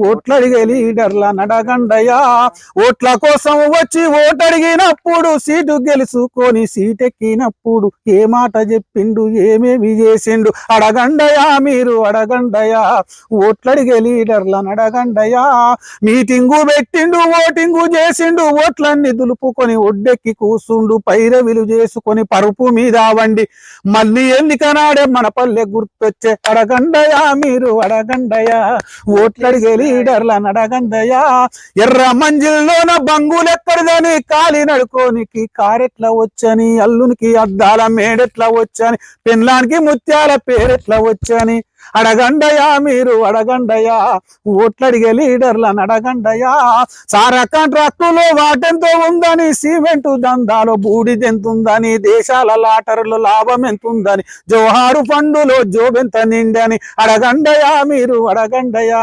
ఓట్లడిగే లీడర్ల నడగండయా ఓట్ల కోసం వచ్చి ఓటడిగినప్పుడు సీటు గెలుచుకొని సీటెక్కినప్పుడు ఏ మాట చెప్పిండు ఏమేమి చేసిండు అడగండయా మీరు అడగండయా ఓట్లడిగే లీడర్ల నడగండయా మీటింగు పెట్టిండు ఓటింగు చేసిండు ఓట్లన్నీ దులుపుకొని ఒడ్డెక్కి కూసుండు పైరవిలు చేసుకొని పరుపు మీద వండి మళ్ళీ ఎన్నికనాడే మన పల్లె గుర్తొచ్చే అడగండయా మీరు అడగండయా ఓట్లడిగే లీడర్ల నడగండయా ఎర్ర మంజిల్లోన బంగులెక్కడిదని కాలి నడుకోనికి కారెట్ల వచ్చని అల్లునికి అద్దాల మేడెట్ల వచ్చని పెన్లానికి ముత్యాల పేరెట్ల వచ్చని అడగండయా మీరు అడగండయా ఓట్లడిగే లీడర్ల నడగండయా సారా కాంట్రాక్టులో వాటెంతో ఉందని సిమెంటు దందాలో బూడిదెంతుందని దేశాల లాటర్లు లాభం ఎంతుందని జోహారు ఫండులో జోబెంత నిండని అడగండయా మీరు అడగండయా